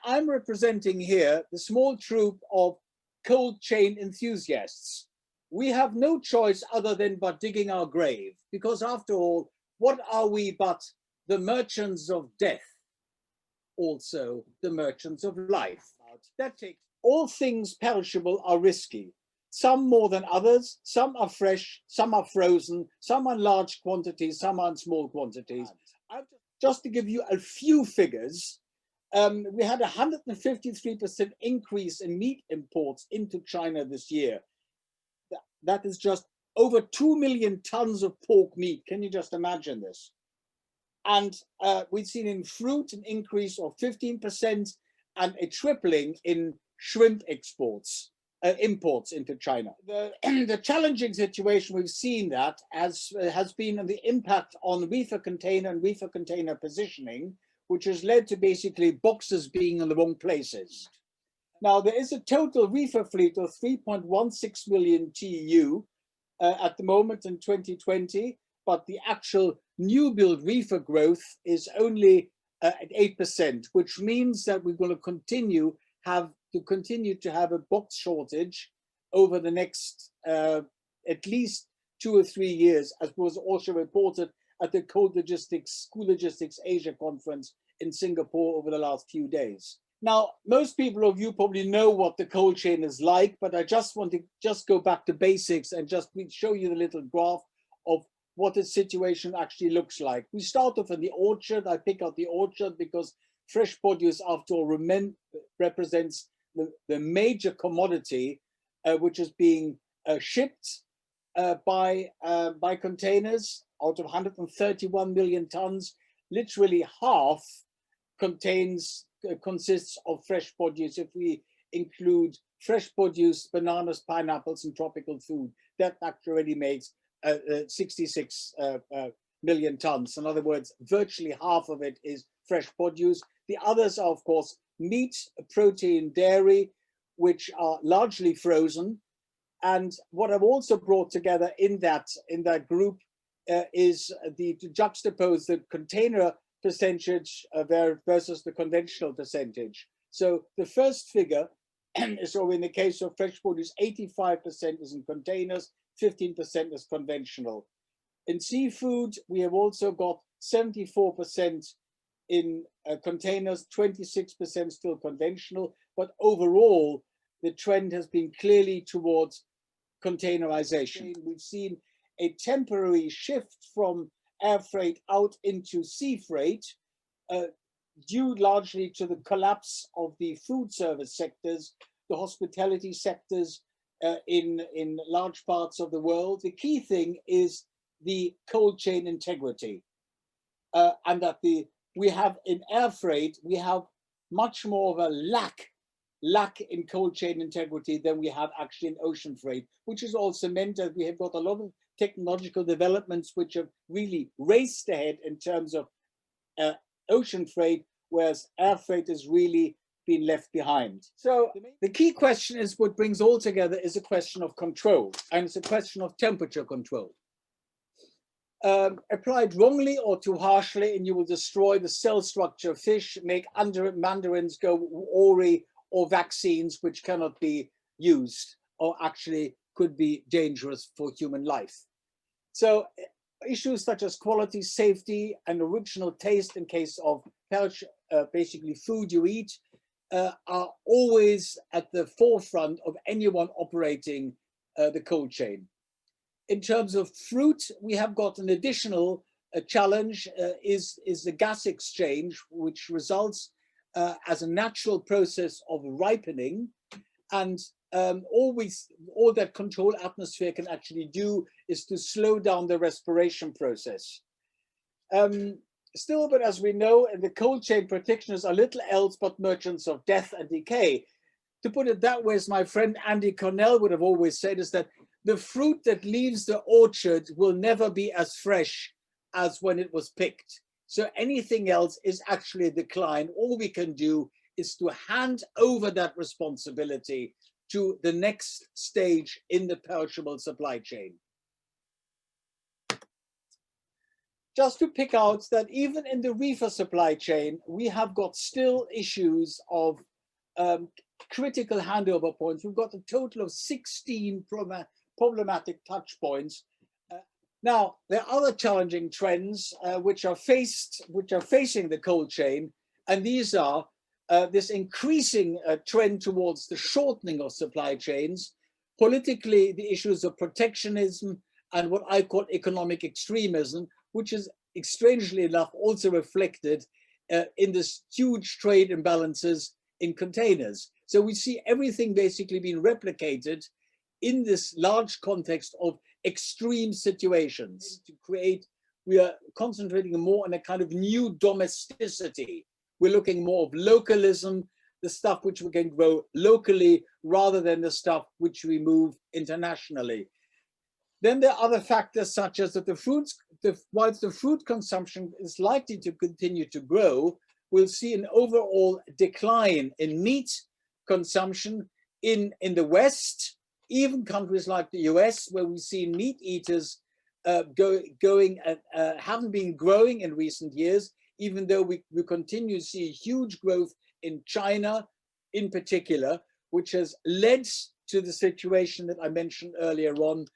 I'm representing here the small troop of cold chain enthusiasts. We have no choice other than but digging our grave, because after all, what are we but the merchants of death, also the merchants of life? That takes all things perishable are risky. Some more than others, some are fresh, some are frozen, some are in large quantities, some are in small quantities. Just to give you a few figures, we had a 153% increase in meat imports into China this year. That is just over 2 million tons of pork meat. Can you just imagine this? And we've seen in fruit an increase of 15% and a tripling in shrimp exports, imports into China. The challenging situation we've seen that has been the impact on reefer container and reefer container positioning, which has led to basically boxes being in the wrong places. Now, there is a total reefer fleet of 3.16 million TEU at the moment in 2020, but the actual new build reefer growth is only at 8%, which means that we're going to continue to have a box shortage over the next at least 2 or 3 years, as was also reported at the School Logistics Asia conference in Singapore over the last few days. Now, most people of you probably know what the cold chain is like, but I just want to go back to basics and just show you the little graph of what the situation actually looks like. We start off in the orchard. I pick out the orchard because fresh produce, after all, represents the major commodity which is being shipped by containers. Out of 131 million tons, literally half consists of fresh produce. If we include fresh produce, bananas, pineapples, and tropical food, that actually already makes 66 million tons. In other words, virtually half of it is fresh produce. The others are, of course, meat, protein, dairy, which are largely frozen. And what I've also brought together in that group is to juxtapose the container percentage versus the conventional percentage. So the first figure is, so in the case of fresh produce, 85% is in containers, 15% is conventional. In seafood, we have also got 74% in containers, 26% still conventional, but overall, the trend has been clearly towards containerization. We've seen a temporary shift from air freight out into sea freight, due largely to the collapse of the food service sectors, the hospitality sectors in large parts of the world. The key thing is the cold chain integrity, and that we have in air freight, we have much more of a lack in cold chain integrity than we have actually in ocean freight, which is also meant that we have got a lot of technological developments which have really raced ahead in terms of ocean freight, whereas air freight has really been left behind. So the key question is, what brings all together is a question of control, and it's a question of temperature control. Applied wrongly or too harshly, and you will destroy the cell structure of fish, make mandarins go awry, or vaccines which cannot be used or actually could be dangerous for human life. So issues such as quality, safety, and original taste in case of basically food you eat are always at the forefront of anyone operating the cold chain. In terms of fruit, we have got an additional challenge is the gas exchange, which results as a natural process of ripening, and all that controlled atmosphere can actually do is to slow down the respiration process. Still, but as we know, the cold chain practitioners are little else but merchants of death and decay. To put it that way, as my friend Andy Cornell would have always said, is that the fruit that leaves the orchard will never be as fresh as when it was picked. So anything else is actually a decline. All we can do is to hand over that responsibility to the next stage in the perishable supply chain. just to pick out that even in the reefer supply chain, we have got still issues of critical handover points. We've got a total of 16 problematic touch points. Now, there are other challenging trends which are facing the cold chain, and these are this increasing trend towards the shortening of supply chains, politically the issues of protectionism and what I call economic extremism, which is strangely enough also reflected in this huge trade imbalances in containers. So we see everything basically being replicated in this large context of extreme situations to create. We are concentrating more on a kind of new domesticity. We're looking more of localism, the stuff which we can grow locally rather than the stuff which we move internationally. Then there are other factors such as that whilst the fruit consumption is likely to continue to grow, we'll see an overall decline in meat consumption in the West, even countries like the US, where we've seen meat eaters haven't been growing in recent years, even though we continue to see huge growth in China in particular, which has led to the situation that I mentioned earlier on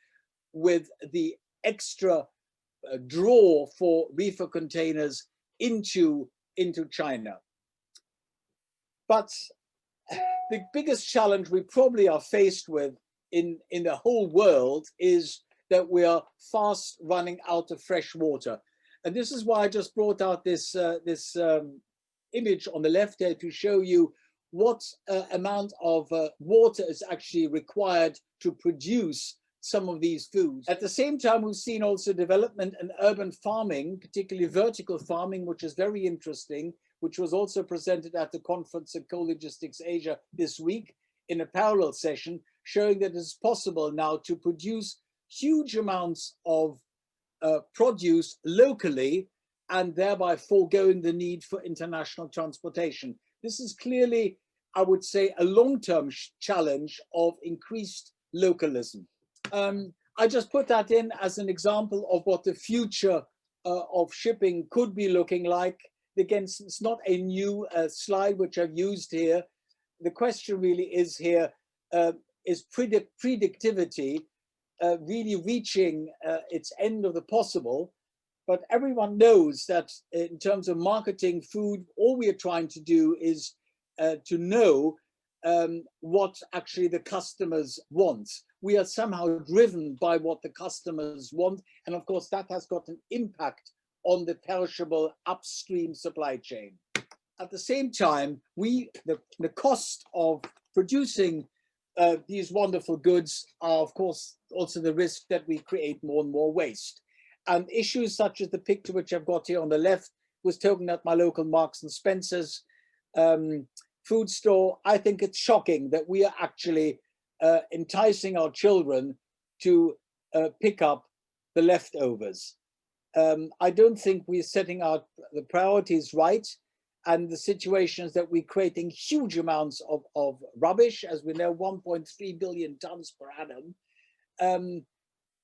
with the extra draw for reefer containers into China. But the biggest challenge we probably are faced with in the whole world is that we are fast running out of fresh water. And this is why I just brought out this image on the left here to show you what amount of water is actually required to produce some of these foods. At the same time, we've seen also development in urban farming, particularly vertical farming, which is very interesting, which was also presented at the conference at Coal Logistics Asia this week in a parallel session, showing that it's possible now to produce huge amounts of produce locally and thereby foregoing the need for international transportation. This is clearly, I would say, a long-term challenge of increased localism. I just put that in as an example of what the future of shipping could be looking like. Again, it's not a new slide which I've used here. The question really is here, is predictivity really reaching its end of the possible? But everyone knows that in terms of marketing food, all we are trying to do is to know what actually the customers want. We are somehow driven by what the customers want. And of course, that has got an impact on the perishable upstream supply chain. At the same time, the cost of producing these wonderful goods are, of course, also the risk that we create more and more waste. And issues such as the picture which I've got here on the left was taken at my local Marks and Spencer's food store. I think it's shocking that we are actually enticing our children to pick up the leftovers. I don't think we're setting out the priorities right, and the situation is that we're creating huge amounts of rubbish, as we know, 1.3 billion tons per annum,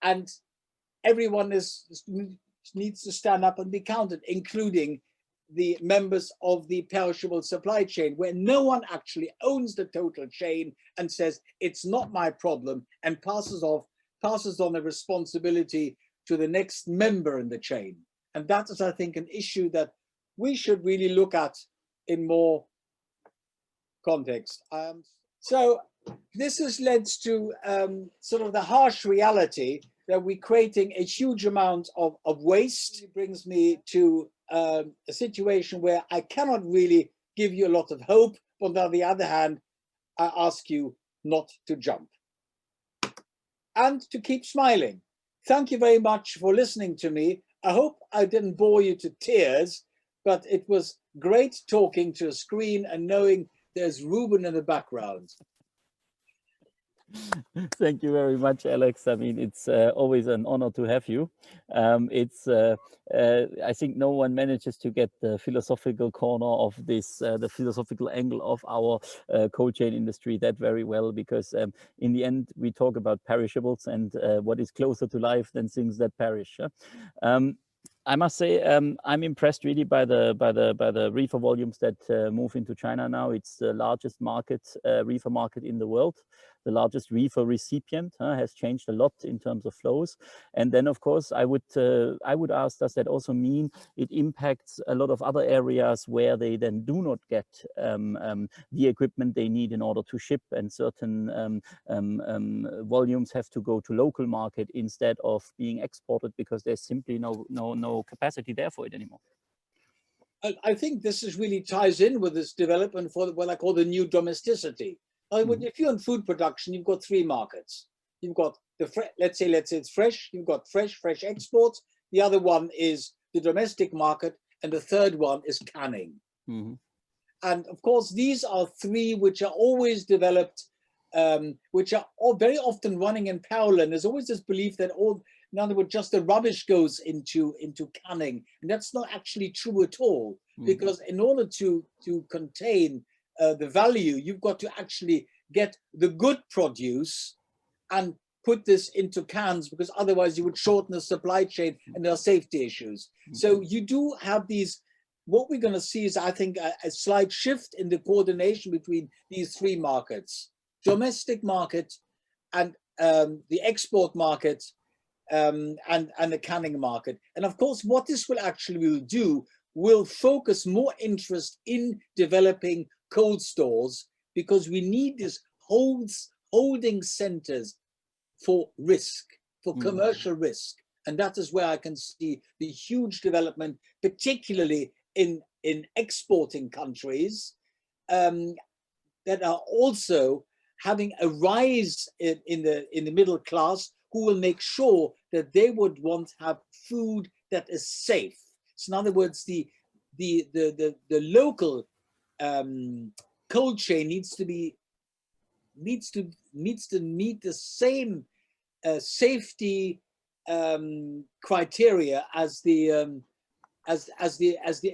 and everyone needs to stand up and be counted, including the members of the perishable supply chain, where no one actually owns the total chain and says it's not my problem and passes on the responsibility to the next member in the chain. And that is, I think, an issue that we should really look at in more context. So this has led to sort of the harsh reality that we're creating a huge amount of waste. It brings me to a situation where I cannot really give you a lot of hope, but on the other hand, I ask you not to jump and to keep smiling. Thank you very much for listening to me. I hope I didn't bore you to tears, but it was great talking to a screen and knowing there's Ruben in the background. Thank you very much, Alex. I mean, it's always an honor to have you. I think no one manages to get the philosophical corner of this, the philosophical angle of our cold chain industry that very well, because in the end, we talk about perishables and what is closer to life than things that perish. I must say, I'm impressed really by the reefer volumes that move into China now. It's the largest market, reefer market in the world. The largest reefer recipient has changed a lot in terms of flows. And then, of course, I would ask, does that also mean it impacts a lot of other areas where they then do not get the equipment they need in order to ship, and certain volumes have to go to local market instead of being exported because there's simply no capacity there for it anymore. I think this is really ties in with this development for what I call the new domesticity. If you're in food production, you've got three markets. You've got let's say it's fresh. You've got fresh exports. The other one is the domestic market, and the third one is canning. And of course, these are three which are always developed, which are all very often running in parallel. And there's always this belief that in other words, just the rubbish goes into canning, and that's not actually true at all. Because in order to contain the value, you've got to actually get the good produce and put this into cans, because otherwise you would shorten the supply chain and there are safety issues. So you do have these. What we're going to see is, I think, a slight shift in the coordination between these three markets: domestic market, and the export market, and the canning market. And of course, what this will actually do will focus more interest in developing cold stores, because we need these holding centers for risk, for commercial risk. And that is where I can see the huge development, particularly in exporting countries, that are also having a rise in the middle class, who will make sure that they would want to have food that is safe. So in other words, the local cold chain needs to meet the same safety criteria as the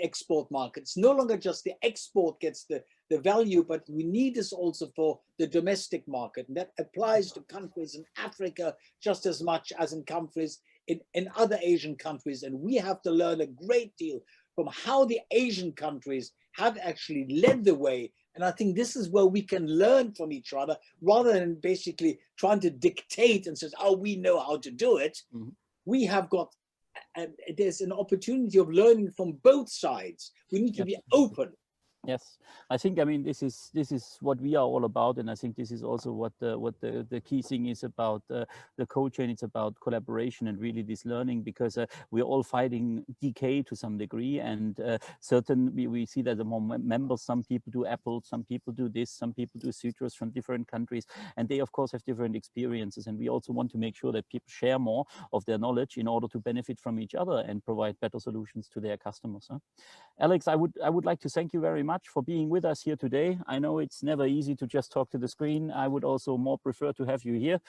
export market. It's no longer just the export gets the value, but we need this also for the domestic market. And that applies to countries in Africa just as much as in countries in other Asian countries. And we have to learn a great deal from how the Asian countries have actually led the way. And I think this is where we can learn from each other, rather than basically trying to dictate and says, oh, we know how to do it. We have got, there's an opportunity of learning from both sides. We need to be open. Yes, I think, I mean, this is what we are all about, and I think this is also what the key thing is about the cold chain. It's about collaboration and really this learning, because we're all fighting decay to some degree, and we see that among members, some people do apple, some people do this, some people do citrus from different countries, and they of course have different experiences, and we also want to make sure that people share more of their knowledge in order to benefit from each other and provide better solutions to their customers. Alex, I would like to thank you very much for being with us here today. I know it's never easy to just talk to the screen. I would also more prefer to have you here.